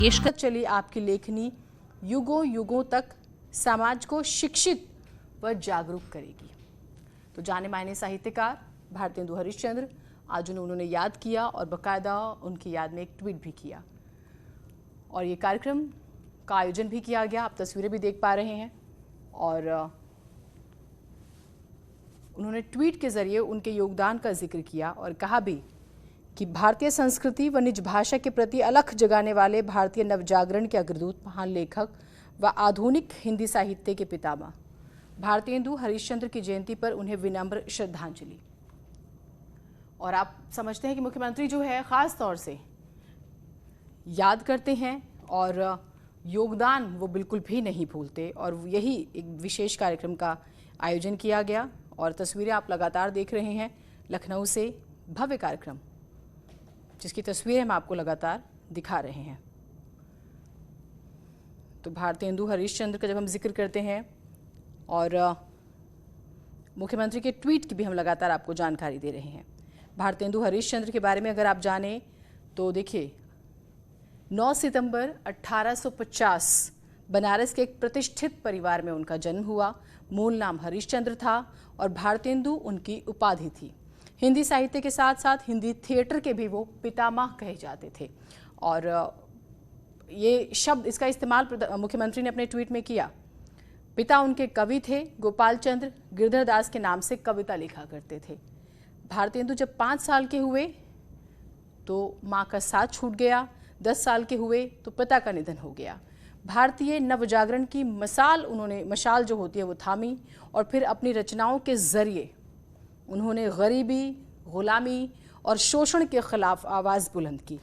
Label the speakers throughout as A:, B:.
A: पेशकश चली आपकी लेखनी युगों युगों तक समाज को शिक्षित व जागरूक करेगी। तो जाने माने साहित्यकार भारतेंदु हरिश्चंद्र आज उन्होंने याद किया और बाकायदा उनकी याद में एक ट्वीट भी किया और ये कार्यक्रम का आयोजन भी किया गया। आप तस्वीरें भी देख पा रहे हैं और उन्होंने ट्वीट के जरिए उनके योगदान का जिक्र किया और कहा भी कि भारतीय संस्कृति व निज भाषा के प्रति अलख जगाने वाले भारतीय नवजागरण के अग्रदूत महान लेखक व आधुनिक हिंदी साहित्य के पितामह भारतेंदु हरिश्चंद्र की जयंती पर उन्हें विनम्र श्रद्धांजलि। और आप समझते हैं कि मुख्यमंत्री जो है खास तौर से याद करते हैं और योगदान वो बिल्कुल भी नहीं भूलते और यही एक विशेष कार्यक्रम का आयोजन किया गया और तस्वीरें आप लगातार देख रहे हैं लखनऊ से भव्य कार्यक्रम जिसकी तस्वीरें हम आपको लगातार दिखा रहे हैं। तो भारतेंदु हरिश्चंद्र का जब हम जिक्र करते हैं और मुख्यमंत्री के ट्वीट की भी हम लगातार आपको जानकारी दे रहे हैं। भारतेंदु हरिश्चंद्र के बारे में अगर आप जानें तो देखिए 9 सितंबर 1850 बनारस के एक प्रतिष्ठित परिवार में उनका जन्म हुआ। मूल नाम हरिश्चंद्र था और भारतेंदु उनकी उपाधि थी। हिंदी साहित्य के साथ साथ हिंदी थिएटर के भी वो पितामह कहे जाते थे और ये शब्द इसका इस्तेमाल मुख्यमंत्री ने अपने ट्वीट में किया। पिता उनके कवि थे, गोपाल चंद्र गिरधर दास के नाम से कविता लिखा करते थे। भारतेंदु जब 5 साल के हुए तो माँ का साथ छूट गया, 10 साल के हुए तो पिता का निधन हो गया। भारतीय नवजागरण की मशाल जो होती है वो थामी और फिर अपनी रचनाओं के जरिए उन्होंने गरीबी, गुलामी और शोषण के खिलाफ आवाज़ बुलंद की।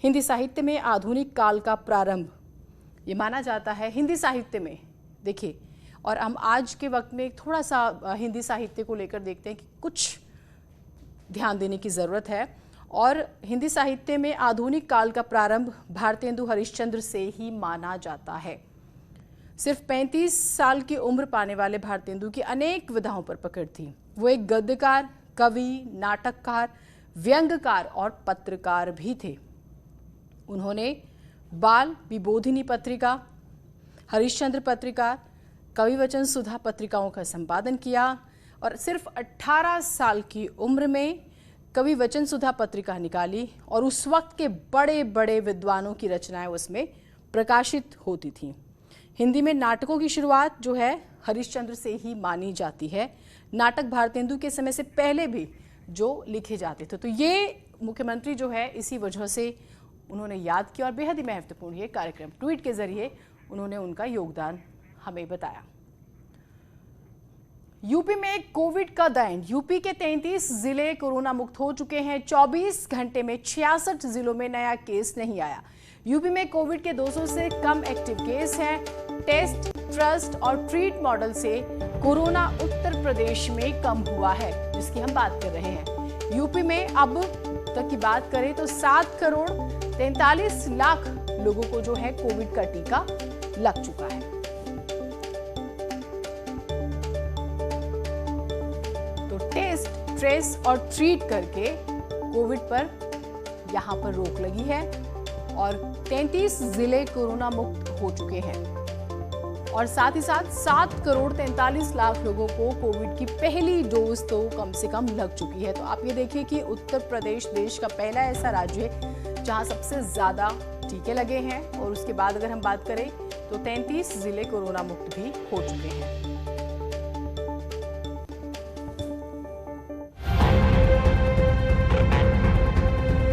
A: हिंदी साहित्य में आधुनिक काल का प्रारंभ ये माना जाता है। हिंदी साहित्य में देखिए और हम आज के वक्त में थोड़ा सा हिंदी साहित्य को लेकर देखते हैं कि कुछ ध्यान देने की ज़रूरत है और हिंदी साहित्य में आधुनिक काल का प्रारंभ भारतेंदु हरिश्चंद्र से ही माना जाता है। सिर्फ 35 साल की उम्र पाने वाले भारतेंदु की अनेक विधाओं पर पकड़ थी। वो एक गद्यकार, कवि, नाटककार, व्यंग्यकार और पत्रकार भी थे। उन्होंने बाल विबोधिनी पत्रिका, हरिश्चंद्र पत्रिका, कविवचन सुधा पत्रिकाओं का संपादन किया और सिर्फ 18 साल की उम्र में कविवचन सुधा पत्रिका निकाली और उस वक्त के बड़े बड़े विद्वानों की रचनाएं उसमें प्रकाशित होती थीं। हिंदी में नाटकों की शुरुआत जो है हरिश्चंद्र से ही मानी जाती है। नाटक भारतेंदु के समय से पहले भी जो लिखे जाते थे। तो ये मुख्यमंत्री जो है इसी वजह से उन्होंने याद किया और बेहद ही महत्वपूर्ण ये कार्यक्रम ट्वीट के जरिए उन्होंने उनका योगदान हमें बताया। यूपी में कोविड का दैन। यूपी के 33 जिले कोरोना मुक्त हो चुके हैं। 24 घंटे में 66 जिलों में नया केस नहीं आया। यूपी में कोविड के 200 से कम एक्टिव केस हैं। टेस्ट, ट्रस्ट और ट्रीट मॉडल से कोरोना उत्तर प्रदेश में कम हुआ है जिसकी हम बात कर रहे हैं। यूपी में अब तक की बात करें तो 7 करोड़ 43 लाख लोगों को जो है कोविड का टीका लग चुका है। तो टेस्ट, ट्रेस और ट्रीट करके कोविड पर यहां पर रोक लगी है और 33 जिले कोरोना मुक्त हो चुके हैं और साथ ही साथ 7 करोड़ 43 लाख लोगों को कोविड की पहली डोज तो कम से कम लग चुकी है। तो आप ये देखिए कि उत्तर प्रदेश देश का पहला ऐसा राज्य है जहां सबसे ज्यादा टीके लगे हैं और उसके बाद अगर हम बात करें तो 33 जिले कोरोना मुक्त भी हो चुके हैं।